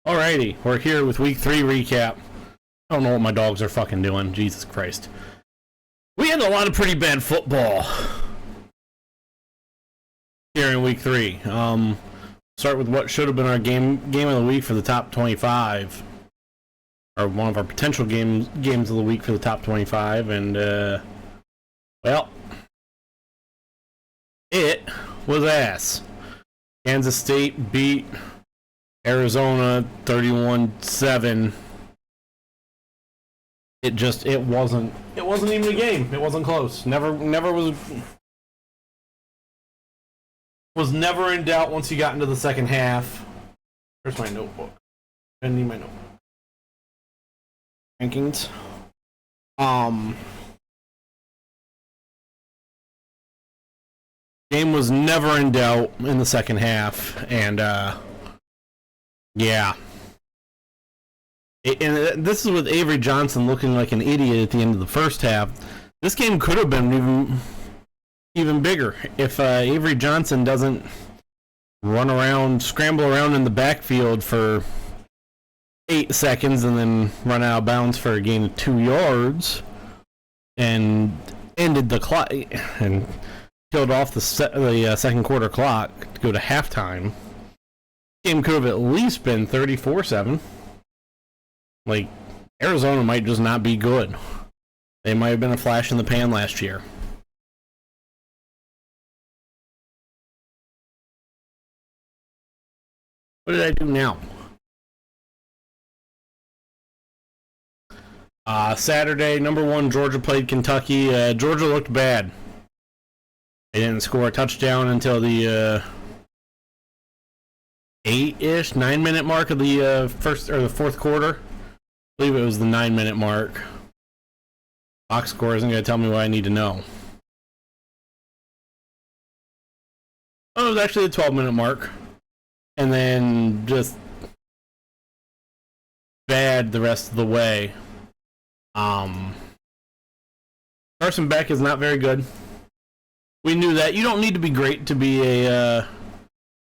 Alrighty, we're here with week 3 recap. I don't know what my dogs are fucking doing. Jesus Christ. We had a lot of pretty bad football here in week 3. Start with what should have been our game of the week for the top 25. Or one of our potential games of the week for the top 25. And, well, it was ass. Kansas State beat Arizona 31-7. It wasn't even a game. It wasn't close. Never was never in doubt once you got into the second half. Where's my notebook? I need my notebook. Rankings. Game was never in doubt in the second half, and yeah. And this is with Avery Johnson looking like an idiot at the end of the first half. This game could have been even bigger if Avery Johnson doesn't scramble around in the backfield for 8 seconds and then run out of bounds for a gain of 2 yards and ended the clock and killed off the second quarter clock to go to halftime. Game could have at least been 34-7. Like, Arizona might just not be good. They might have been a flash in the pan last year. What did I do now? Saturday, number 1, Georgia played Kentucky. Georgia looked bad. They didn't score a touchdown until the 9-minute mark of the first or the fourth quarter. I believe it was the 9-minute mark. Box score isn't going to tell me what I need to know. Oh, it was actually the 12-minute mark. And then just bad the rest of the way. Carson Beck is not very good. We knew that. You don't need to be great to be a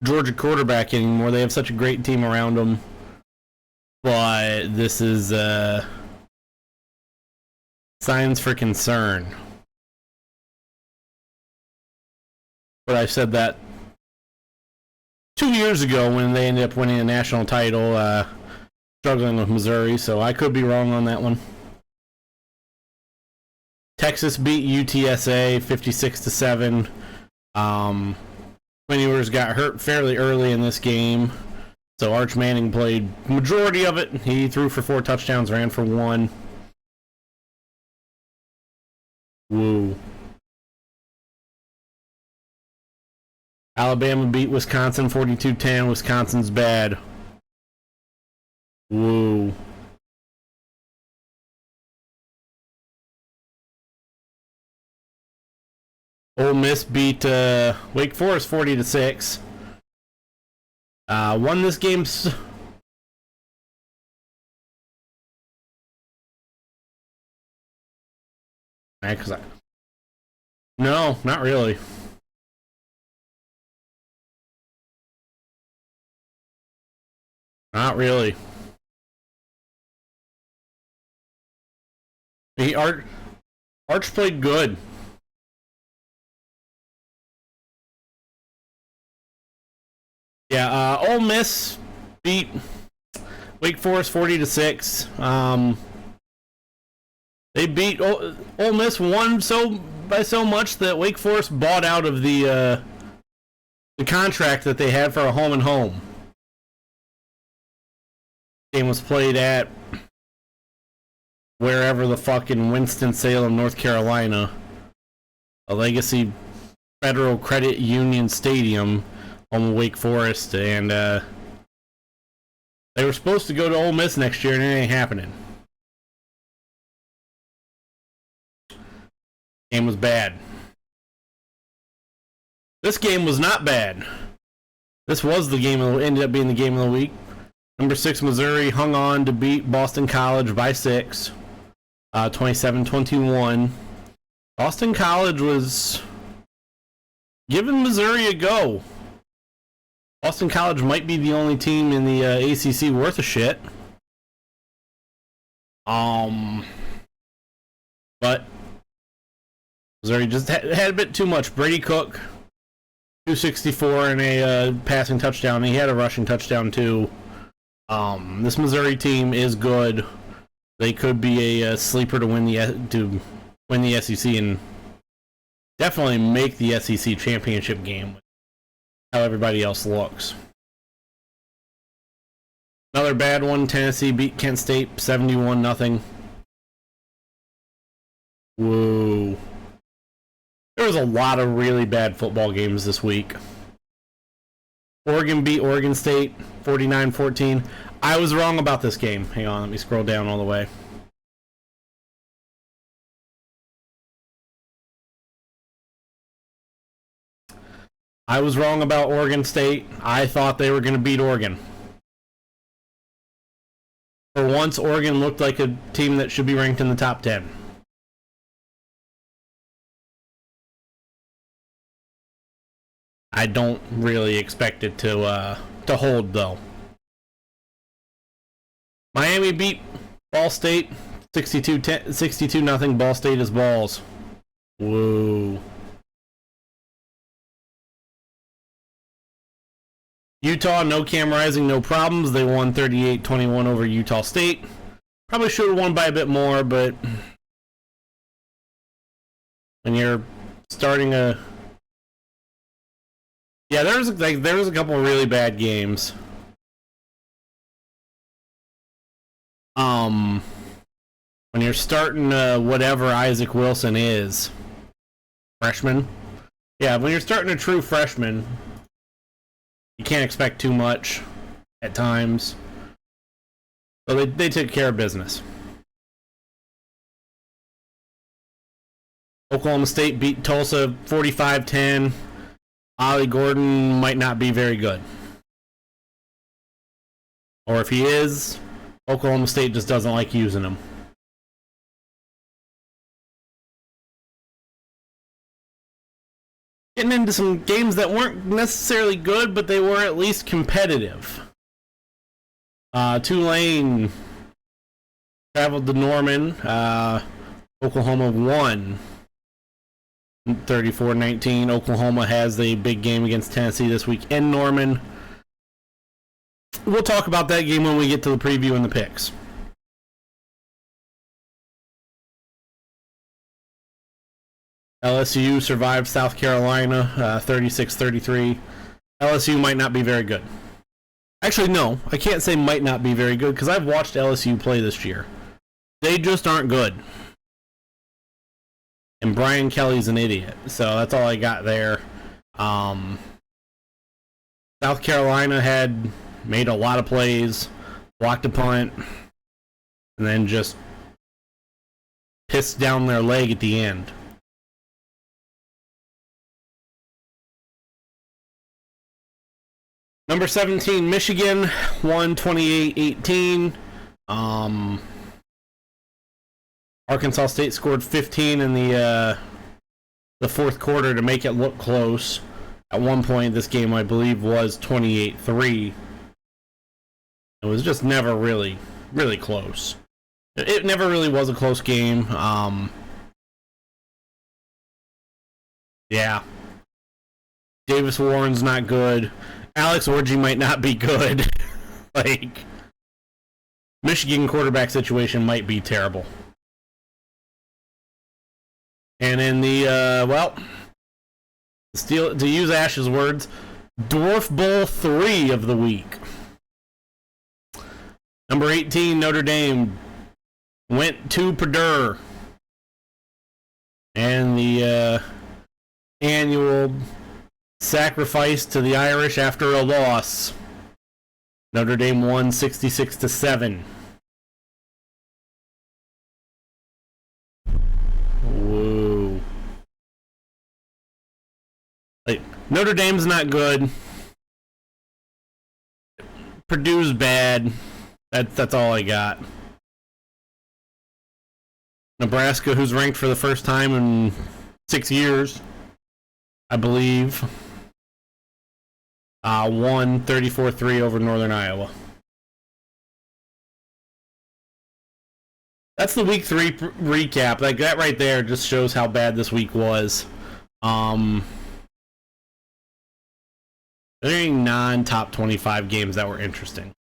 Georgia quarterback anymore. They have such a great team around them. But this is signs for concern. But I said that 2 years ago when they ended up winning a national title, struggling with Missouri, so I could be wrong on that one. Texas beat UTSA 56-7. Quinn Ewers got hurt fairly early in this game, so Arch Manning played majority of it. He threw for 4 touchdowns, ran for 1. Woo. Alabama beat Wisconsin 42-10. Wisconsin's bad. Woo. Ole Miss beat Wake Forest 40-6. Won this game. No, not really. Not really. Arch played good. Yeah, Ole Miss beat Wake Forest 40-6. They beat Ole Miss won by so much that Wake Forest bought out of the contract that they had for a home and home. Game was played at wherever the fucking Winston-Salem, North Carolina, a Legacy Federal Credit Union Stadium, home of Wake Forest, and they were supposed to go to Ole Miss next year, and it ain't happening. Game was bad. This game was not bad. This was the game ended up being the game of the week. Number 6 Missouri hung on to beat Boston College by 6, 27-21. Boston College was giving Missouri a go. Boston College might be the only team in the ACC worth a shit. But Missouri just had a bit too much. Brady Cook, 264 and a passing touchdown. He had a rushing touchdown too. This Missouri team is good. They could be a sleeper to win the SEC and definitely make the SEC championship game. How everybody else looks. Another bad one. Tennessee beat Kent State 71-0. Whoa. There was a lot of really bad football games this week. Oregon beat Oregon State 49-14. I was wrong about this game. Hang on, let me scroll down all the way. I was wrong about Oregon State. I thought they were going to beat Oregon. For once, Oregon looked like a team that should be ranked in the top 10. I don't really expect it to hold, though. Miami beat Ball State 62-0. Ball State is balls. Whoa. Utah, no Cam Rising, no problems. They won 38-21 over Utah State. Probably should have won by a bit more, but when you're starting a... Yeah, there was a couple of really bad games. When you're starting whatever Isaac Wilson is, freshman. Yeah, when you're starting a true freshman, you can't expect too much at times. So they took care of business. Oklahoma State beat Tulsa 45-10. Ollie Gordon might not be very good. Or if he is, Oklahoma State just doesn't like using him. Getting into some games that weren't necessarily good, but they were at least competitive. Tulane traveled to Norman. Oklahoma won 34-19. Oklahoma has a big game against Tennessee this week in Norman. We'll talk about that game when we get to the preview and the picks. LSU survived South Carolina 36-33. LSU might not be very good. Actually, no, I can't say might not be very good because I've watched LSU play this year. They just aren't good. And Brian Kelly's an idiot. So that's all I got there. South Carolina had made a lot of plays, blocked a punt, and then just pissed down their leg at the end. Number 17, Michigan, won 28-18. Arkansas State scored 15 in the fourth quarter to make it look close. At one point, this game, I believe, was 28-3. It was just never really, really close. It never really was a close game. Yeah. Davis Warren's not good. Alex Orji might not be good. Michigan quarterback situation might be terrible. And in the, to use Ash's words, Dwarf Bowl 3 of the week. Number 18, Notre Dame went to Purdue. And the annual sacrifice to the Irish after a loss. Notre Dame won 66-7. Whoa. Notre Dame's not good. Purdue's bad. That's all I got. Nebraska, who's ranked for the first time in 6 years, I believe. Won 34-3 over Northern Iowa. That's the week 3 recap. Like that right there just shows how bad this week was. There ain't non-top 25 games that were interesting.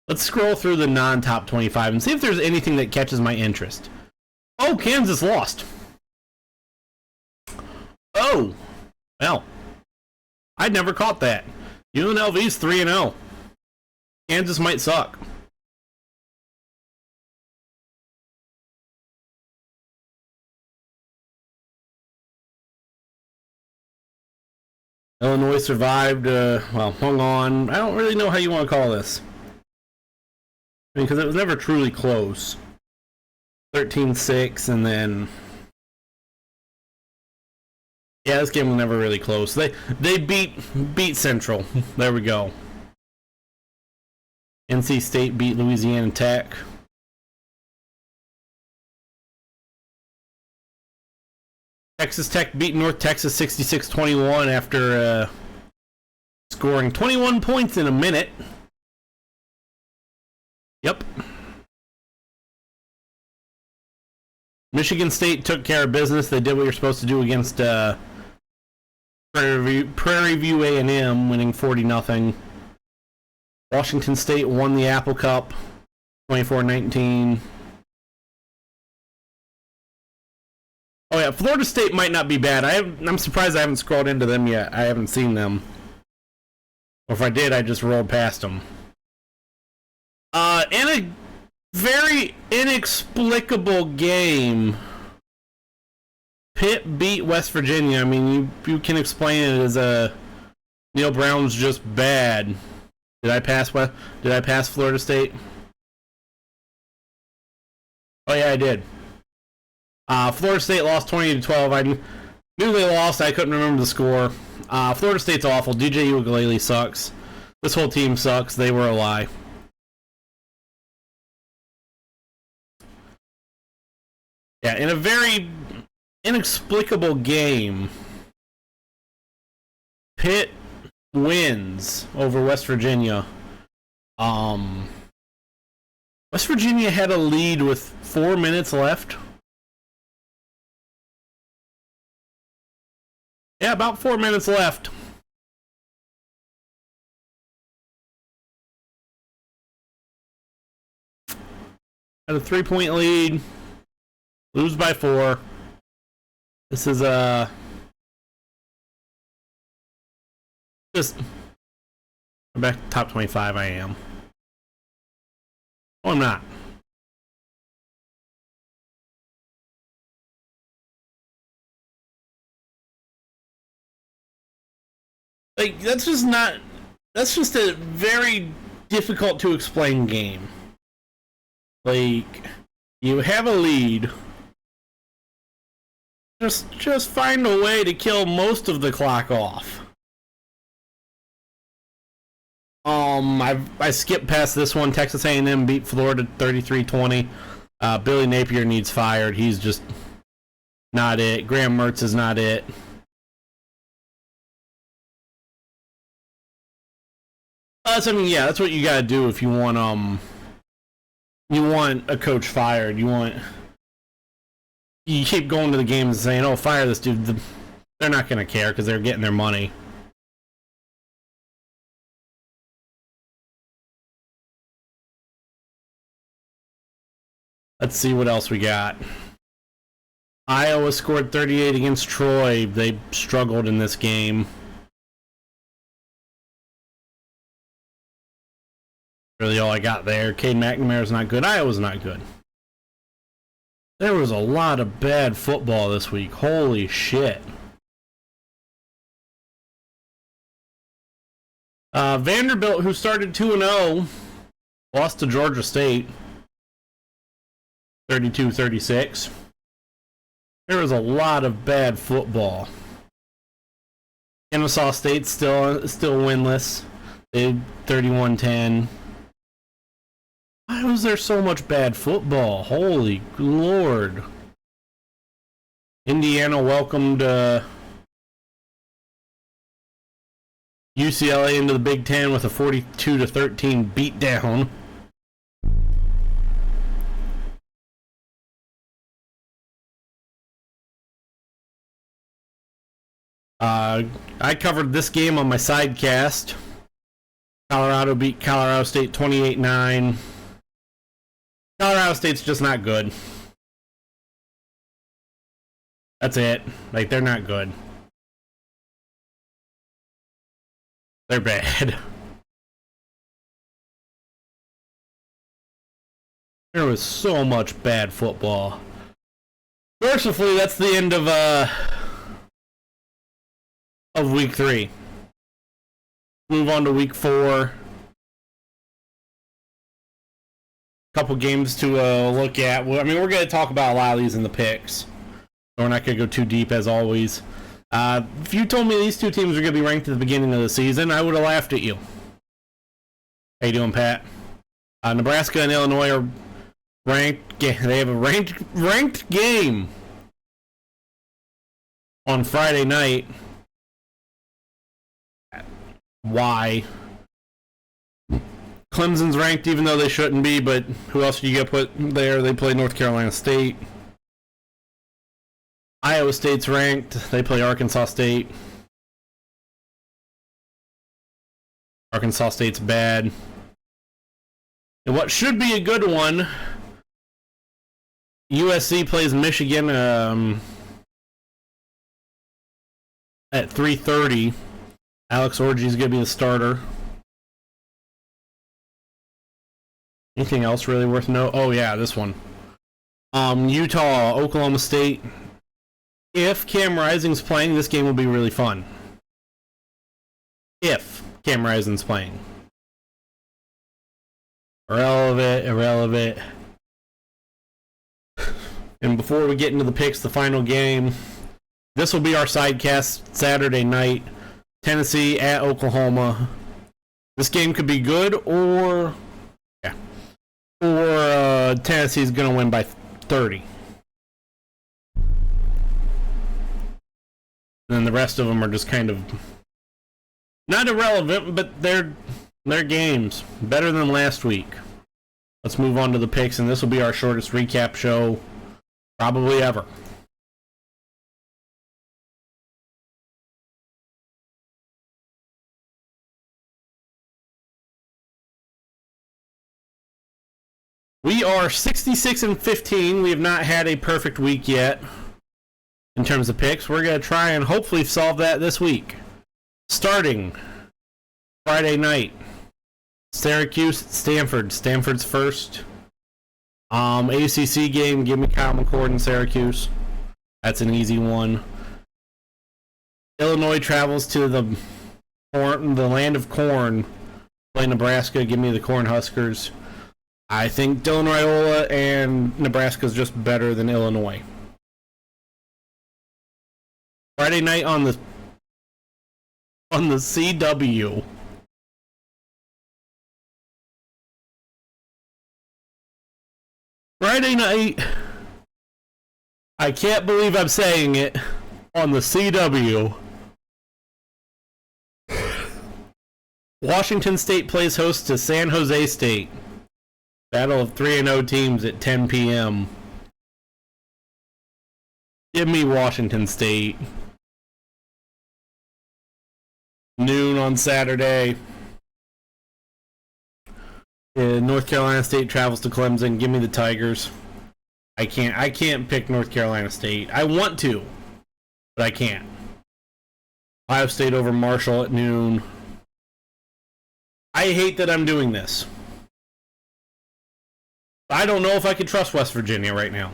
Let's scroll through the non-top 25 and see if there's anything that catches my interest. Oh, Kansas lost. Oh, well, I'd never caught that. UNLV's 3-0. Kansas might suck. Illinois survived, well, hung on. I don't really know how you want to call this. I mean, because it was never truly close. 13-6, and then... Yeah, this game was never really close. They beat Central. There we go. NC State beat Louisiana Tech. Texas Tech beat North Texas 66-21 after scoring 21 points in a minute. Yep. Michigan State took care of business. They did what you're supposed to do against Prairie View A&M, winning 40-0. Washington State won the Apple Cup 24-19. Oh yeah, Florida State might not be bad. I'm surprised I haven't scrolled into them yet. I haven't seen them. Or if I did, I just rolled past them. In a very inexplicable game, Pitt beat West Virginia. I mean, you can explain it as Neil Brown's just bad. Did I pass Florida State? Oh yeah, I did. Florida State lost 20-12. I knew they lost. I couldn't remember the score. Florida State's awful. DJ Uiagalelei sucks. This whole team sucks. They were a lie. Yeah, in a very inexplicable game, Pitt wins over West Virginia. West Virginia had a lead with 4 minutes left. Yeah, about 4 minutes left. Had a 3-point lead. Lose by 4. This is just back to top 25. I am. Oh, I'm not. Like, that's just a very difficult to explain game. Like, you have a lead. Just find a way to kill most of the clock off. I skipped past this one. Texas A&M beat Florida 33-20. Billy Napier needs fired. He's just not it. Graham Mertz is not it. I mean, yeah, that's what you gotta do if you want a coach fired. You keep going to the games and saying, "Oh, fire this dude." They're not gonna care because they're getting their money. Let's see what else we got. Iowa scored 38 against Troy. They struggled in this game. Really all I got there. Cade McNamara's not good. Iowa's not good. There was a lot of bad football this week. Holy shit. Vanderbilt, who started 2-0, lost to Georgia State 32-36. There was a lot of bad football. Kennesaw State still winless. They 31-10. Why was there so much bad football? Holy Lord. Indiana welcomed UCLA into the Big Ten with a 42-13 beatdown. I covered this game on my sidecast. Colorado beat Colorado State 28-9. Colorado State's just not good. That's it. Like, they're not good. They're bad. There was so much bad football. Mercifully, that's the end of week 3. Move on to week 4. Couple games to look at. Well, I mean, we're going to talk about a lot of these in the picks. We're not going to go too deep as always. If you told me these two teams were going to be ranked at the beginning of the season, I would have laughed at you. How you doing, Pat? Nebraska and Illinois are ranked. They have a ranked game on Friday night. Why? Clemson's ranked even though they shouldn't be, but who else do you get put there? They play North Carolina State. Iowa State's ranked. They play Arkansas State. Arkansas State's bad. And what should be a good one, USC plays Michigan at 3:30. Alex Orji's going to be the starter. Anything else really worth noting? Oh, yeah, this one. Utah, Oklahoma State. If Cam Rising's playing, this game will be really fun. If Cam Rising's playing. Irrelevant. And before we get into the picks, the final game, this will be our sidecast Saturday night. Tennessee at Oklahoma. This game could be good, or Tennessee's going to win by 30. And then the rest of them are just kind of not irrelevant, but they're games. Better than last week. Let's move on to the picks, and this will be our shortest recap show probably ever. We are 66-15. We have not had a perfect week yet in terms of picks. We're going to try and hopefully solve that this week. Starting Friday night, Syracuse, Stanford. Stanford's first. ACC game, give me Kyle McCord and Syracuse. That's an easy one. Illinois travels to the land of corn. Play Nebraska, give me the Cornhuskers. I think Dylan Raiola and Nebraska is just better than Illinois. Friday night on the CW. Friday night, I can't believe I'm saying it, on the CW. Washington State plays host to San Jose State. Battle of 3-0 teams at 10 p.m. Give me Washington State. Noon on Saturday. North Carolina State travels to Clemson. Give me the Tigers. I can't pick North Carolina State. I want to, but I can't. Ohio State over Marshall at noon. I hate that I'm doing this. I don't know if I can trust West Virginia right now.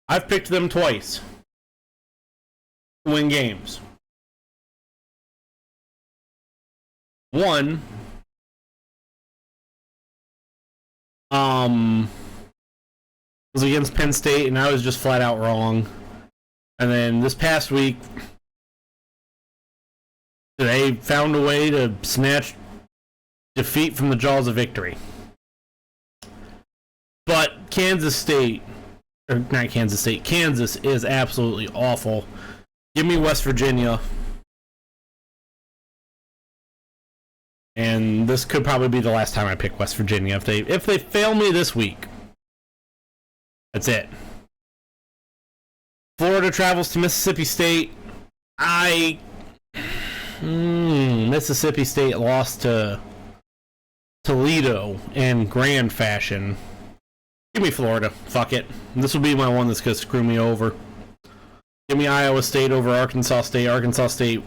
I've picked them twice to win games. One, was against Penn State, and I was just flat out wrong. And then this past week, they found a way to snatch defeat from the jaws of victory. But Kansas is absolutely awful. Give me West Virginia. And this could probably be the last time I pick West Virginia. If they fail me this week, that's it. Florida travels to Mississippi State. Mississippi State lost to Toledo in grand fashion. Give me Florida. Fuck it. This will be my one that's going to screw me over. Give me Iowa State over Arkansas State. Arkansas State,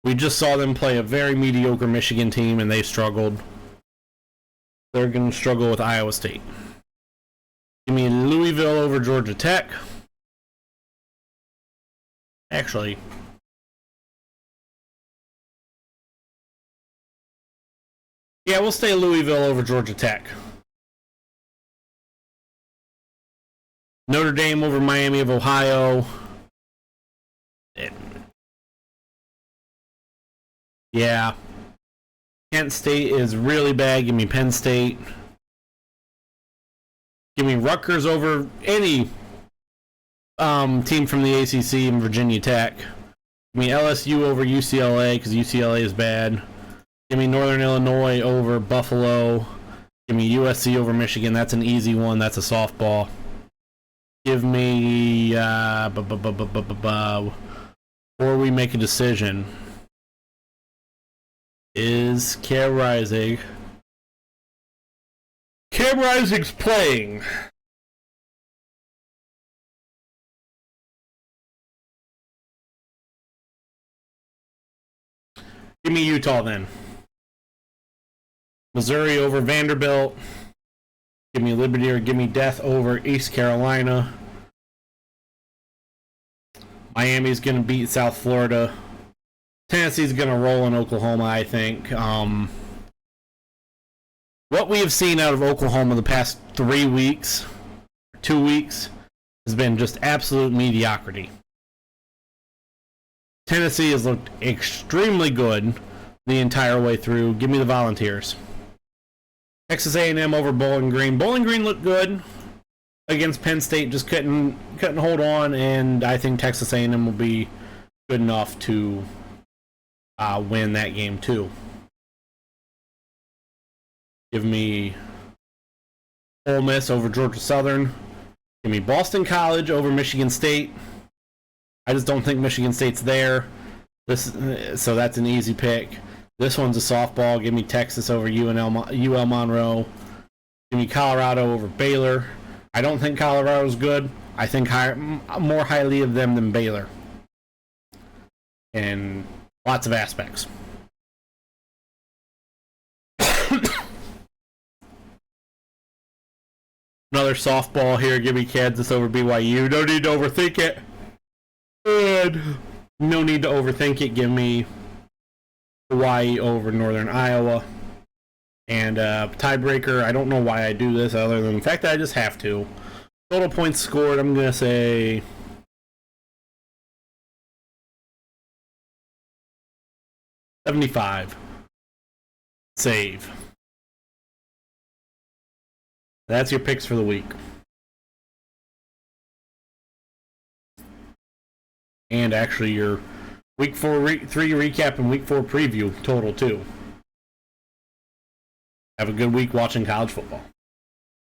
we just saw them play a very mediocre Michigan team, and they struggled. They're going to struggle with Iowa State. Give me Louisville over Georgia Tech. Actually, yeah, we'll stay Louisville over Georgia Tech. Notre Dame over Miami of Ohio. Yeah. Kent State is really bad. Give me Penn State. Give me Rutgers over any team from the ACC and Virginia Tech. Give me LSU over UCLA because UCLA is bad. Give me Northern Illinois over Buffalo. Give me USC over Michigan. That's an easy one. That's a softball. Give me before we make a decision. Is Cam Rising? Cam Rising's playing. Give me Utah then. Missouri over Vanderbilt. Give me Liberty or give me Death over East Carolina. Miami's going to beat South Florida. Tennessee's going to roll in Oklahoma, I think. What we have seen out of Oklahoma the past 3 weeks, 2 weeks, has been just absolute mediocrity. Tennessee has looked extremely good the entire way through. Give me the Volunteers. Texas A&M over Bowling Green. Bowling Green looked good against Penn State, just couldn't hold on, and I think Texas A&M will be good enough to win that game too. Give me Ole Miss over Georgia Southern. Give me Boston College over Michigan State. I just don't think Michigan State's there. So that's an easy pick. This one's a softball. Give me Texas over UL Monroe. Give me Colorado over Baylor. I don't think Colorado's good. I think more highly of them than Baylor. In lots of aspects. Another softball here. Give me Kansas over BYU. No need to overthink it. Good. No need to overthink it. Give me Hawaii over Northern Iowa. And tiebreaker, I don't know why I do this other than the fact that I just have to. Total points scored, I'm going to say 75. Save. That's your picks for the week. And actually your week 3 recap and week 4 preview total too. Have a good week watching college football.